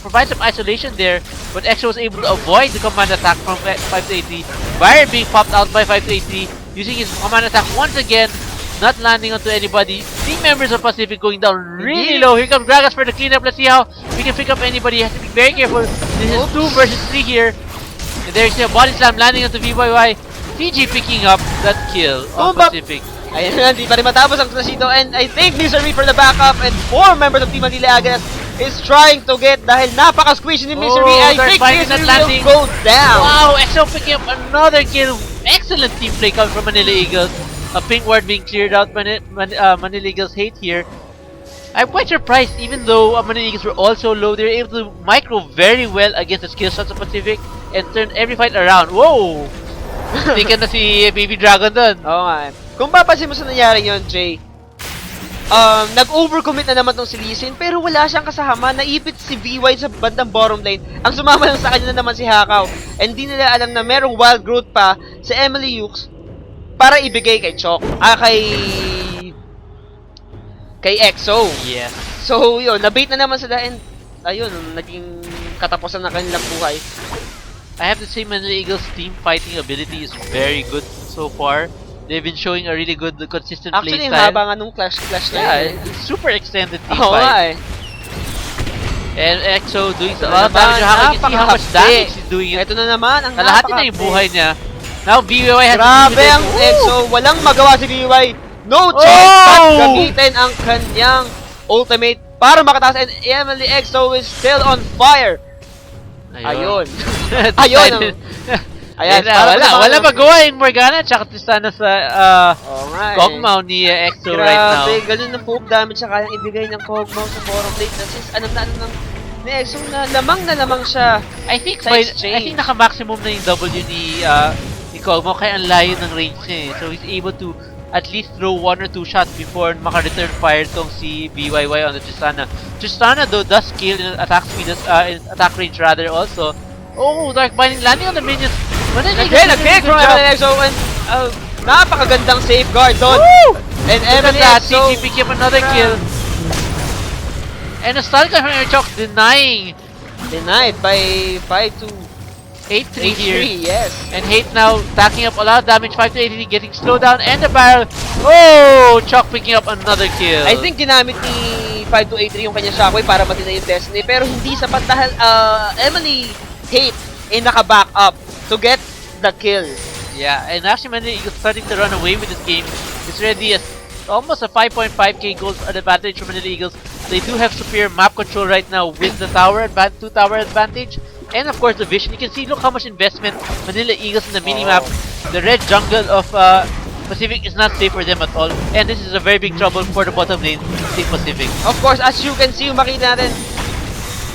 S1: provide some isolation there, but EXO was able to avoid the command attack from 580. Fire being popped out by 580, using his command attack once again, not landing onto anybody. 3 members of Pacific going down really low. Here comes Gragas for the cleanup. Let's see how we can pick up anybody. He has to be very careful. This is 2 versus 3 here. And there's a body slam landing onto VYY. PG picking up that kill on Pacific.
S2: Ayan na, di pa rin matapos ang Trasito. And I think Misery for the backup. And 4 members of Team Manila Agnes is trying to get dahil napaka-squishy ni Misery. I think Misery will go down.
S1: Wow, EXO picking up another kill. Excellent team play coming from Manila Eagles. A pink ward being cleared out. Manila Eagles hate here. I'm quite surprised, even though Manila Eagles were also low, they were able to micro very well against the skill shots of Pacific and turn every fight around. Whoa! Tingnan na si Baby Dragon dun.
S2: Oo nga. Kung papansin mo sa nangyari yun, Jay, nag-overcommit na naman tong si Lee Sin, pero wala siyang kasama. Naipit si VY sa bandang bottom lane. Ang sumama lang sa kanya na naman si Hakaw. And di nila alam na merong wild growth pa si Emily Hughes para ibigay kay Chok. Kay EXO.
S1: Yes.
S2: So, yun, nabait na naman sila and ayun, naging katapusan ng kanilang buhay.
S1: I have to say Manila Eagles team fighting ability is very good so far. They've been showing a really good, consistent play style.
S2: Actually, haba nga nung clash na
S1: yeah, it's super extended team
S2: fight.
S1: Nga And EXO doing a lot of damage. You can see how much damage he's doing it.
S2: Ito na naman, ang
S1: kalahati na yung buhay niya. Now, BYY has
S2: grabe ang EXO. Walang magawa si BYY. No chance at gamitin ang kanyang ultimate para makataas. And Emily EXO is still on fire. Ayun. Ayun. Ayan,
S1: wala magawa yung Morgana tsaka Tristana sa Kog'Maw ni EXO right now.
S2: Grabe, ganun na poke damage siya kayang ibigay ng Kog'Maw sa bottom lane. Since alam na ni EXO na lamang siya.
S1: I think naka-maximum na yung W ni Kog'Maw kaya ang layo ng range niya eh. So he's able to at least throw 1 or 2 shots before maka-return fire tong si BYY on the Tristana. Tristana though does scale in attack speed, in attack range rather also. Oh, Dark Binding landing on the minions. Manila Eagles
S2: Again, a
S1: did
S2: kick
S1: good
S2: from
S1: job.
S2: Emily EXO and napakagandang safeguard doon. And
S1: Look at
S2: Emily
S1: that,
S2: EXO
S1: TG picking up another kill. And a stun from Airchok denying
S2: denied by 5 to
S1: 8-3 here.
S2: 3, yes.
S1: And Hate now stacking up a lot of damage, 5-83, getting slowed down, and the barrel. Oh! Chok picking up another kill.
S2: I think ginamit ni 5283 yung kanyang shockwave para matina yung Destiny, pero hindi sapat dahil Emily Hate ay naka-back up to get the kill.
S1: Yeah, and actually Manila Eagles starting to run away with this game. It's already almost a 5.5k goals advantage for Manila Eagles. They do have superior map control right now with the tower 2 tower advantage. And of course the vision. You can see, look how much investment Manila Eagles in the minimap. The red jungle of Pacific is not safe for them at all. And this is a very big trouble for the bottom lane, Team Pacific.
S2: Of course, as you can see, makita natin,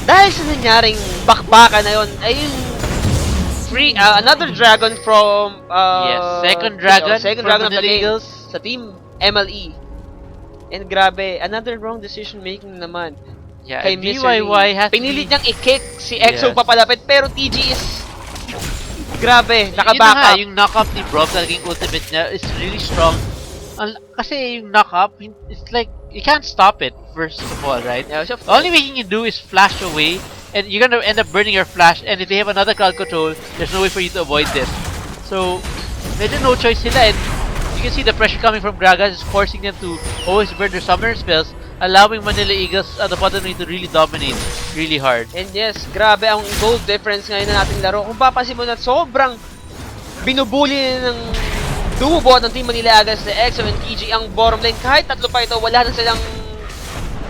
S2: dahil sa nangyaring bakbakan na yun, ay yung another dragon from
S1: yes, second dragon
S2: of the
S1: Manila
S2: game
S1: Eagles
S2: sa team MLE. And grabe, another wrong decision making naman.
S1: Yeah,
S2: Kay
S1: and BYY has
S2: pinilit niyang i-kick si EXO
S1: Yes.
S2: papalapit, pero TG is grabe,
S1: Yun na
S2: naka-back
S1: nga,
S2: up.
S1: yung knock-up ni Brob, talagang ultimate niya is really strong. Kasi yung knock-up, it's like, you can't stop it, first of all, right?
S2: Yeah, so
S1: The only way you can do is flash away, and you're gonna end up burning your flash, and if they have another crowd control, there's no way for you to avoid this. So, medyo no choice sila, and you can see the pressure coming from Gragas is forcing them to always burn their summoner spells, allowing Manila Eagles at the bottom lane to really dominate really hard.
S2: And yes, grabe ang goal difference ngayon na nating laro. Kung papansin mo na sobrang binubuli ng duo ng Team Manila Eagles na EXO and TG ang bottom lane. Kahit tatlo pa ito, wala na silang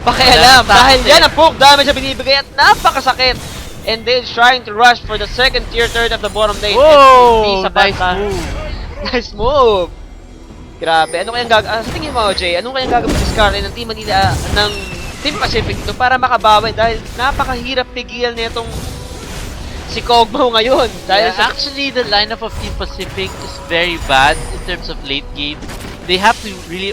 S2: pakialam. Dahil yan ang poke damage na binibigay at napakasakit. And they're trying to rush for the second tier third of the bottom lane.
S1: Whoa! Nice move!
S2: Nice move! Grabe, ano kayang sa tingin mo, Jay, ano kayang gagawin si Scarlet ng Team Manila, ng Team Pacific ito para makabawi dahil napakahirap pigil nitong si Kogmo ngayon. Dahil
S1: actually, the lineup of Team Pacific is very bad in terms of late game. They have to really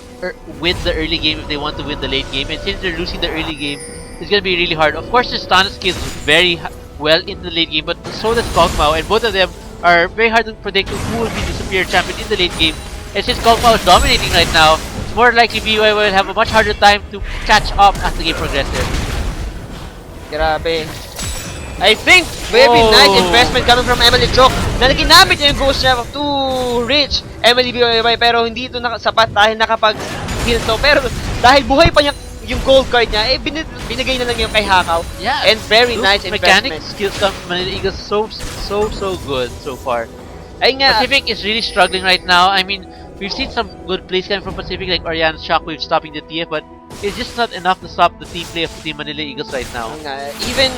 S1: win the early game if they want to win the late game, and since they're losing the early game, it's gonna be really hard. Of course, the stun skills very well in the late game, but so does Kogmo, and both of them are very hard to predict who will be the superior champion in the late game. And since Kogmo is dominating right now, it's more likely BYY will have a much harder time to catch up as the game progresses.
S2: Grabe. I think very nice investment coming from Emily Chok na ginamit niya yung ghost niya to reach Emily BYY, pero hindi ito sapat dahil nakapag-heal to. Pero dahil buhay pa niya yung gold card niya, binigay na lang yung kay Hakaw.
S1: Yeah.
S2: And very nice investment.
S1: Mechanics skills come from Manila Eagles so good so far.
S2: Ay nga.
S1: Pacific is really struggling right now. I mean, we've seen some good plays coming from Pacific, like Oriana's Shockwave stopping the TF, but it's just not enough to stop the team play of Team Manila Eagles right now.
S2: Even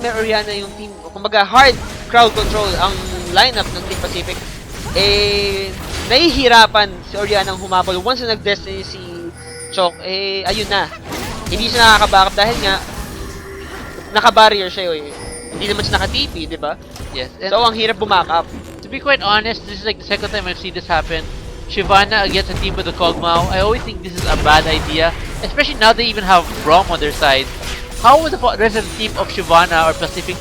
S2: may Oriana yung team, kumbaga hard crowd control ang lineup ng Team Pacific, nahihirapan si Oriana ang humabol. Once na nag-destiny si Chok, ayun na. Hindi siya nakaka-backup dahil nga naka-barrier siya Hindi naman siya naka-TP, di ba?
S1: Yes.
S2: So, ang hirap bumak-up.
S1: To be quite honest, this is like the second time I've seen this happen. Shyvana against a team with the Kog'Maw. I always think this is a bad idea, especially now they even have Braum on their side. How would the rest of the team of Shyvana or Pacific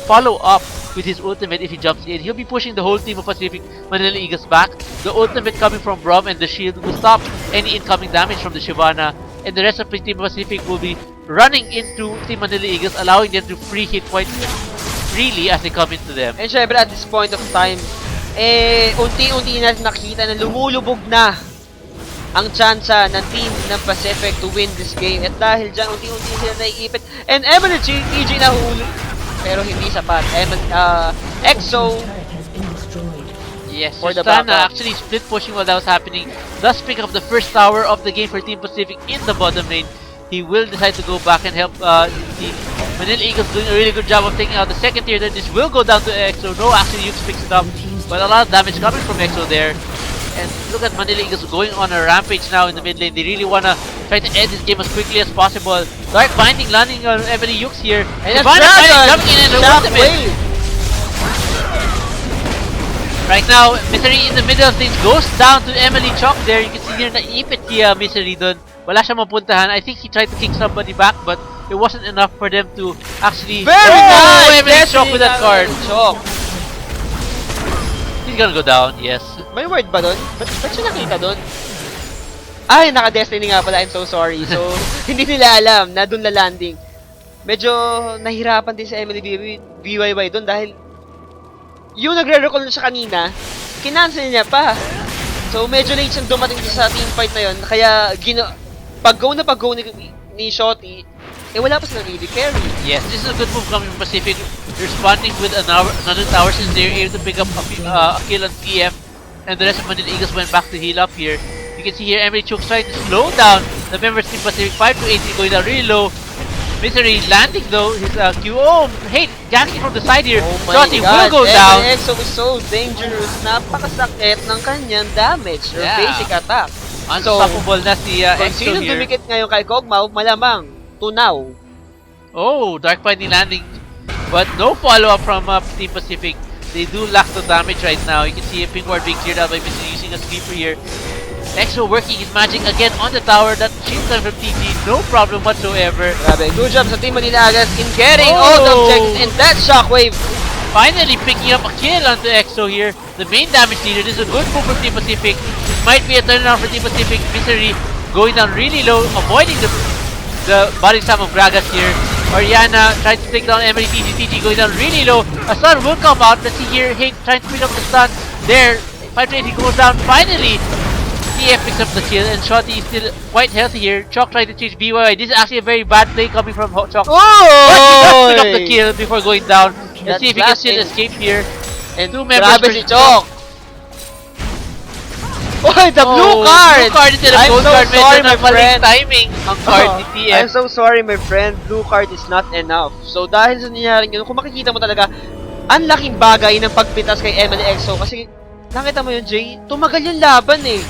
S1: follow up with his ultimate if he jumps in? He'll be pushing the whole team of Pacific Manila Eagles back. The ultimate coming from Braum and the shield will stop any incoming damage from the Shyvana, and the rest of the Team Pacific will be running into Team Manila Eagles, allowing them to free hit quite freely as they come into them.
S2: And syempre at this point of time, unti-unti natin nakita na lumulubog na ang tsansa ng team ng Pacific to win this game. At dahil dyan, unti-unti sila naiipit. And Emily TG nahuli, pero hindi sapat. EXO
S1: yes,
S2: for the
S1: Shyvana
S2: backup.
S1: actually split pushing while that was happening. Thus pick up the first tower of the game for Team Pacific in the bottom lane. He will decide to go back and help the Manila Eagles doing a really good job of taking out the second tier. This will go down to EXO. No, actually Yux picks it up, but a lot of damage coming from EXO there. And look at Manila Eagles going on a rampage now in the mid lane. They really want to try to end this game as quickly as possible. Dark Binding landing on Emily Yux here.
S2: And
S1: Shyvana jumping in and the ultimate. Right now, Misery in the middle of things goes down to Emily Chok there. You can see here naipit kaya Misery dun. Wala siya mapuntahan. I think he tried to kick somebody back, but it wasn't enough for them to actually...
S2: Very nice!
S1: Emily Chok with that card.
S2: Chok.
S1: He's gonna go down, yes.
S2: May word ba doon? Ba't siya nakita doon? Ay, naka-destiny nga pala. I'm so sorry. So, hindi nila alam na doon la-landing. Medyo nahirapan din si Emily BYY doon dahil yung nagre-recall siya kanina, kinancel niya pa. So, medyo late siyang dumating sa team fight na yun. Kaya, pag-go ni Shotty, wala pa silang AD carry.
S1: Yes, this is a good move coming from Pacific. Responding with another tower since they were able to pick up a kill on TF. And the rest of Manila Eagles went back to heal up here. You can see here, Emily Chook's trying to slow down the members Team Pacific. 5 to 80 going down really low. Misery landing though, his Q. Oh, hey, jacking from the side here.
S2: Oh my
S1: Shotty
S2: God,
S1: will go down.
S2: EXO is so dangerous. Napakasakit ng kanyang damage or
S1: Yeah.
S2: basic attack.
S1: Unstoppable na si
S2: Kung
S1: EXO
S2: sino
S1: here.
S2: dumikit ngayon kay Kog'Maw, malamang tunaw.
S1: Oh, Dark Finding landing. But no follow-up from Team Pacific. They do lack the damage right now. You can see a ping ward being cleared out by Misery using a sleeper here. EXO working his magic again on the tower. That shield time from TG, no problem whatsoever.
S2: Grabe, good job sa Team Manila Agas in getting all the objectives in that shockwave.
S1: Finally picking up a kill onto EXO here. The main damage leader. This is a good move for Team Pacific. This might be a turnaround for Team Pacific. Misery going down really low, avoiding the body slam of Gragas here. Oriana trying to take down Emily TG going down really low. A stun will come out. Let's see here. Hey, trying to pick up the stun. There. 5 to 8, he goes down. Finally, TF picks up the kill and Shotty is still quite healthy here. Chalk trying to change BYY. This is actually a very bad play coming from Chalk.
S2: Oh!
S1: But he does pick up the kill before going down. Let's see if he can
S2: That's
S1: still
S2: last
S1: escape here.
S2: And
S1: Two members
S2: grabe
S1: per-
S2: si Chok. Oh, the blue card!
S1: Blue card instead of
S2: I'm
S1: gold
S2: so
S1: card.
S2: sorry,
S1: Medyo
S2: my
S1: namaling
S2: friend.
S1: timing ang card ni TF.
S2: I'm so sorry, my friend. Blue card is not enough. So, dahil sa nangyaring yun, kung makikita mo talaga, ang laking bagay ng pagpitas kay Emily EXO. Kasi, nakita mo yun, Jay, tumagal yung laban eh.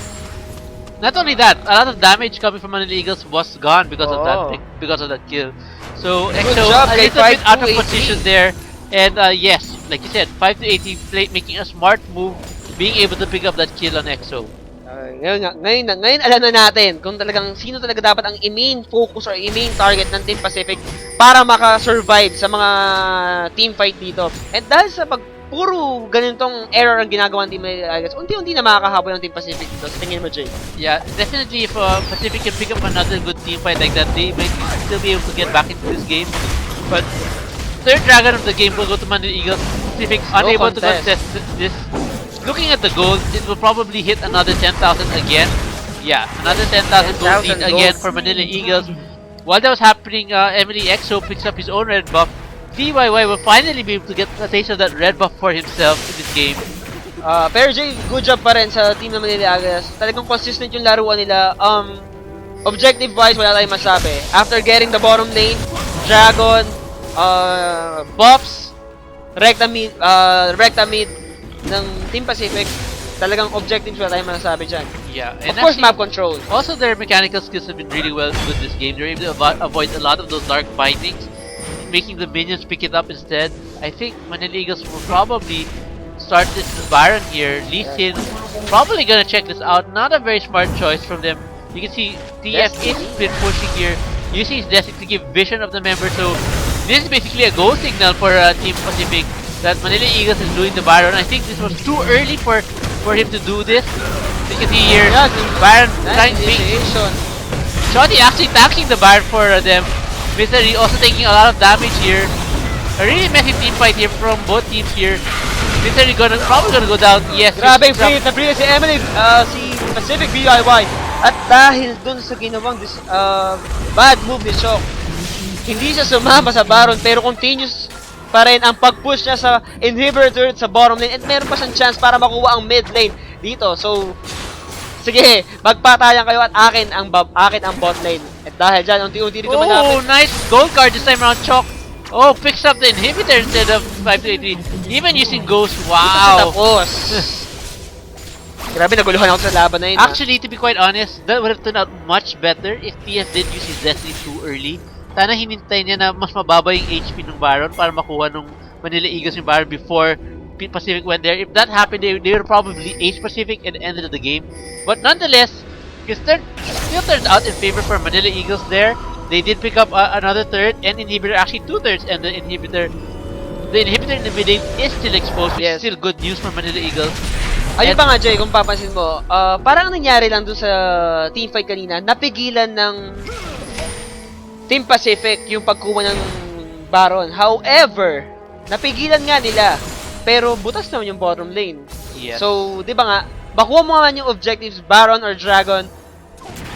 S1: Not only that, a lot of damage coming from Manila Eagles was gone because of
S2: Oh.
S1: that kill. So
S2: Good
S1: EXO
S2: job
S1: a
S2: kay
S1: little bit out of
S2: 5-2-18.
S1: position there. And yes, like you said, 5 to 80 play, making a smart move, being able to pick up that kill on EXO.
S2: Ngayon alam na natin kung talagang sino talaga dapat ang i-main focus or i-main target ng Team Pacific para maka-survive sa mga team fight dito. And dahil sa puro ganitong error ang ginagawa ng Team Manila, unti-unti na makakahabol ng Team Pacific dito. Sa tingin mo, Jay?
S1: Yeah, definitely if Pacific can pick up another good team fight like that, they might still be able to get back into this game. But third dragon of the game will go to Manila Eagles. Pacific unable to contest this. Looking at the gold, it will probably hit another 10,000 again. Yeah, another 10,000 gold lead again for Manila Eagles. While that was happening, Emily EXO picks up his own red buff. DYY will finally be able to get a taste of that red buff for himself in this game.
S2: Pero Jay, good job pa rin sa team ng Manila Agas. Talagang consistent yung laruan nila. Objective-wise, wala tayong masabi. After getting the bottom lane, Dragon, buffs, Recta mid ng Team Pacific, talagang objectives wala tayong masasabi dyan.
S1: Yeah,
S2: Of
S1: and
S2: course,
S1: actually,
S2: map control.
S1: also their mechanical skills have been really well with this game. They're able to avoid a lot of those dark bindings, making the minions pick it up instead. I think Manila Eagles will probably start this Baron here. Lee Sin probably gonna check this out. Not a very smart choice from them. You can see TF is been pushing here, using his Destiny to give vision of the member. So this is basically a go signal for Team Pacific that Manila Eagles is doing the Baron. I think this was too early for him to do this. You can see here, Baron trying to make Shotty actually tackling the Baron for them. Misery also taking a lot of damage here. A really messy team fight here from both teams here. Misery probably gonna go down. Yes.
S2: Grabe yung free na free si Emily, si Pacific BYY. At dahil dun sa ginawang bad move ni Chok, hindi siya sumama sa Baron pero continuous pa rin ang pag-push niya sa inhibitor sa bottom lane at meron pa siyang chance para makuha ang mid lane dito. So, sige, magpatayan kayo at akin ang bot lane. At dahil dyan, unti-unti rin
S1: Oh, nice gold card this time around, Chalk. Oh, picks up the inhibitor instead of 5-3. Even using Ghost, wow.
S2: Tapos. Grabe, naguluhan ako sa laban na yun.
S1: Actually, to be quite honest, that would have turned out much better if TF did use his Destiny too early. Sana hinintay niya na mas mababa yung HP ng Baron para makuha ng Manila Eagles yung Baron before Pacific went there. If that happened, they would probably ace Pacific and ended the game. But nonetheless, it still turned out in favor for Manila Eagles there. They did pick up another third and inhibitor, actually 2/3 and the inhibitor. the inhibitor in the mid lane is still exposed, which is
S2: Yes.
S1: still good news for Manila Eagles.
S2: Ayun
S1: And-
S2: pa nga, Jay, kung papansin mo, parang ang nangyari lang doon sa teamfight kanina, napigilan ng Team Pacific yung pagkuha ng Baron. However, napigilan nga nila, pero butas naman yung bottom lane.
S1: Yes.
S2: So, di ba nga, makuha mo naman yung objectives, Baron or Dragon,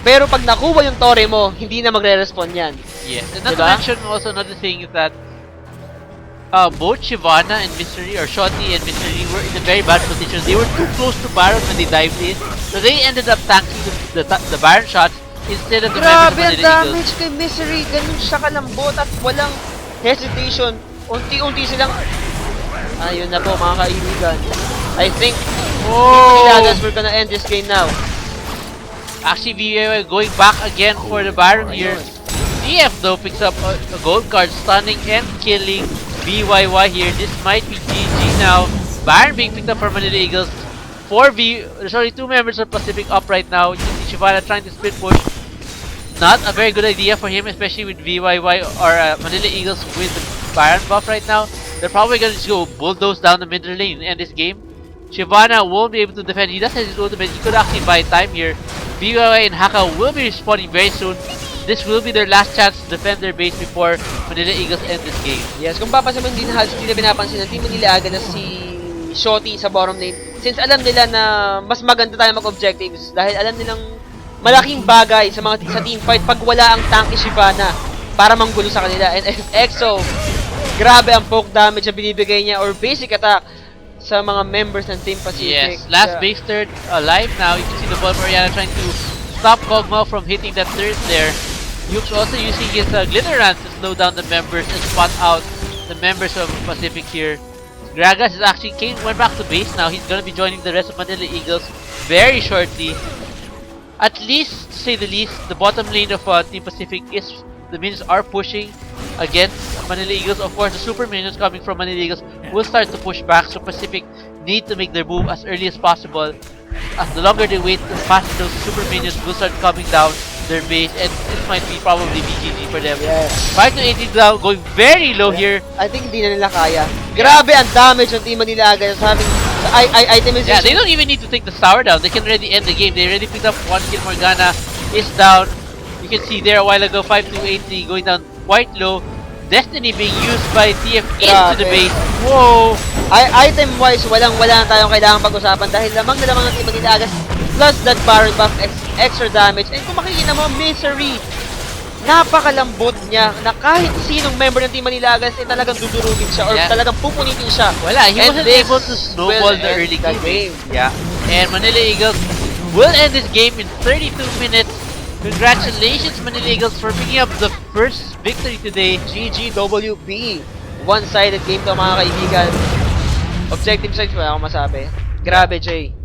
S2: pero pag nakuha yung Torre mo, hindi na magre-respond yan.
S1: Yes, and not to
S2: Diba?
S1: mention also another thing is that both Shyvana and Mystery, or Shotty and Mystery, were in a very bad position. They were too close to Baron when they dived in, so they ended up tanking the Baron shots instead of the members of
S2: Grabe ang
S1: Manila Eagles.
S2: damage kay Misery, ganun siya kalambot at walang hesitation. Unti-unti silang... Ayun na po mga kaibigan. I think Manila we're gonna end this game now.
S1: Actually, VYY going back again for the Baron here. DF though picks up a gold card, stunning and killing VYY here. This might be GG now. Baron being picked up for Manila Eagles. Two members of Pacific up right now. You can see Shyvana trying to split push. Not a very good idea for him, especially with VYY or Manila Eagles with the Baron buff right now. They're probably going to just go bulldoze down the middle lane and end this game. Shyvana won't be able to defend. He does have his ultimate. He could actually buy time here. VYY and Haka will be respawning very soon. This will be their last chance to defend their base before Manila Eagles end this game.
S2: Yes, kung papansin mo, hindi na pinapansin ng Team Manila Aga na si Shotty sa bottom lane. Since alam nila na mas maganda tayo mag-objectives dahil alam nilang malaking bagay sa team fight pag wala ang tanky Shyvana para manggulo sa kanila. And EXO, grabe ang poke damage na binibigay niya or basic attack sa mga members ng Team Pacific.
S1: Yes, last base third alive now. You can see the ball Mariana trying to stop Kog'Maw from hitting that third there. Yuke's also using his glitter runs to slow down the members and spot out the members of Pacific here. Gragas is actually went back to base now. He's gonna be joining the rest of Manila Eagles very shortly. At least, to say the least, the bottom lane of Team Pacific is the minions are pushing against Manila Eagles. Of course, the super minions coming from Manila Eagles will start to push back. So Pacific need to make their move as early as possible. As the longer they wait, the faster those super minions will start coming down their base, and this might be probably BGG for them.
S2: Yes.
S1: 5 to 18 now, going very low here.
S2: I think hindi na nila kaya. Grabe ang damage ng Team Manila Aga having itemization.
S1: Yeah, they don't even need to take the tower down. They can already end the game. They already picked up one kill. Morgana is down. You can see there a while ago, 5 to 80 going down quite low. Destiny being used by TF into the base. Whoa!
S2: Item-wise, wala na tayong kailangan pag-usapan dahil lamang na lamang ng Team Manila Aga plus that Baron buff, extra damage. And kung makikita mo, Misery, napakalambot niya na kahit sinong member ng Team Manila Aga ay talagang dudurugin siya or talagang pupunitin siya.
S1: Wala, he wasn't able to snowball the early game. Yeah. And Manila Eagles will end this game in 32 minutes. Congratulations, Manila Eagles, for picking up the first victory today.
S2: GGWP. One-sided game to mga kaibigan. Objective sides, wala akong masabi. Grabe, Jay.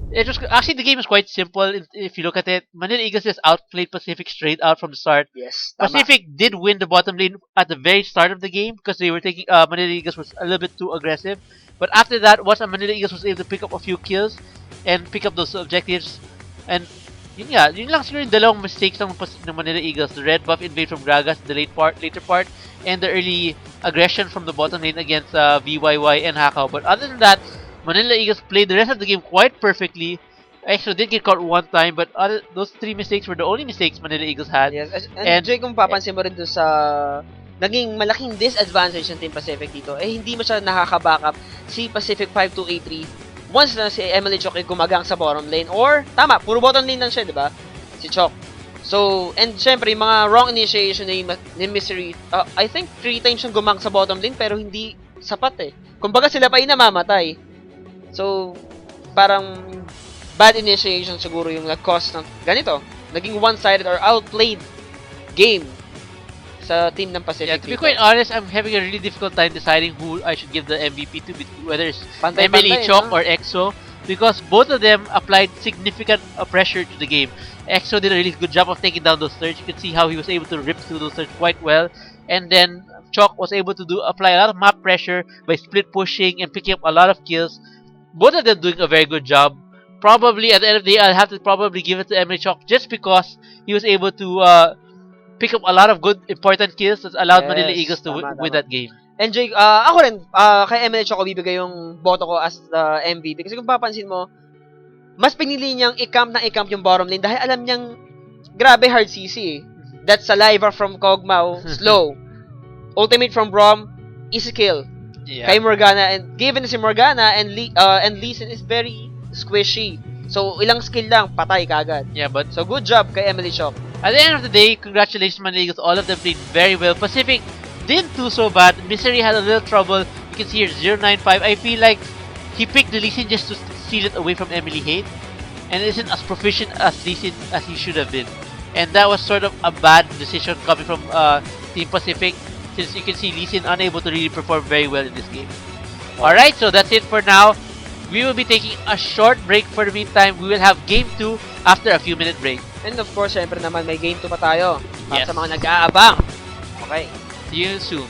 S1: It was actually, the game is quite simple if you look at it. Manila Eagles just outplayed Pacific straight out from the start.
S2: Yes, tama.
S1: Pacific did win the bottom lane at the very start of the game because they were taking Manila Eagles was a little bit too aggressive. But after that, once Manila Eagles was able to pick up a few kills and pick up those objectives, and yun lang siguro yung dalawang mistakes ng Manila Eagles. The red buff invade from Gragas, the later part, and the early aggression from the bottom lane against VYY and Hakao. But other than that, Manila Eagles played the rest of the game quite perfectly. Actually, did get caught one time, but those three mistakes were the only mistakes Manila Eagles had.
S2: Yes, and Jay, kung papansin mo rin doon sa naging malaking disadvantage ng Team Pacific dito, hindi masyadong nakaka-backup si Pacific 5283 once na si Emily Chok ay gumagang sa bottom lane. Or, tama, puro bottom lane lang siya, di ba? Si Chok. So, and syempre, yung mga wrong initiation ni Misery, I think 3 times siyang gumang sa bottom lane pero hindi sapat eh. Kumbaga sila pa yung namamatay. So, parang bad initiation siguro yung nag-cause ng ganito. Naging one-sided or outplayed game sa team ng Pacific.
S1: Yeah, to be quite honest, I'm having a really difficult time deciding who I should give the MVP to, whether it's Emily Chok or EXO, because both of them applied significant pressure to the game. EXO did a really good job of taking down those turrets. You can see how he was able to rip through those turrets quite well, and then Chok was able to apply a lot of map pressure by split pushing and picking up a lot of kills. Both of them doing a very good job. Probably at the end of the day, I'll have to probably give it to Emily Chok just because he was able to pick up a lot of good important kills that allowed Manila Eagles to win that game.
S2: NJ, ako rin, kay MLH ako bibigay yung boto ko as the MVP. Kasi kung papansin mo, mas pinili niyang i-camp yung bottom lane dahil alam niyang grabe hard CC eh. That's Saliva from Kog'Maw, slow. Ultimate from Braum, easy kill.
S1: Yeah.
S2: Kay Morgana, and given si Morgana and Lee Sin is very squishy. So, ilang skill lang, patay kagad.
S1: Yeah, but
S2: So, good job kay Emily Shock.
S1: at the end of the day, congratulations Manila. All of them played very well. Pacific didn't do so bad. Misery had a little trouble. You can see here 095. I feel like he picked the Lee Sin just to steal it away from Emily Hate, and isn't as proficient as Lee Sin as he should have been. And that was sort of a bad decision coming from Team Pacific, since you can see Lee Sin unable to really perform very well in this game. Alright, so that's it for now. We will be taking a short break for the meantime. We will have Game 2 after a few minute break.
S2: And of course, syempre naman may game 2 pa tayo. Para
S1: Yes.
S2: sa mga nag-aabang. Okay.
S1: See you soon.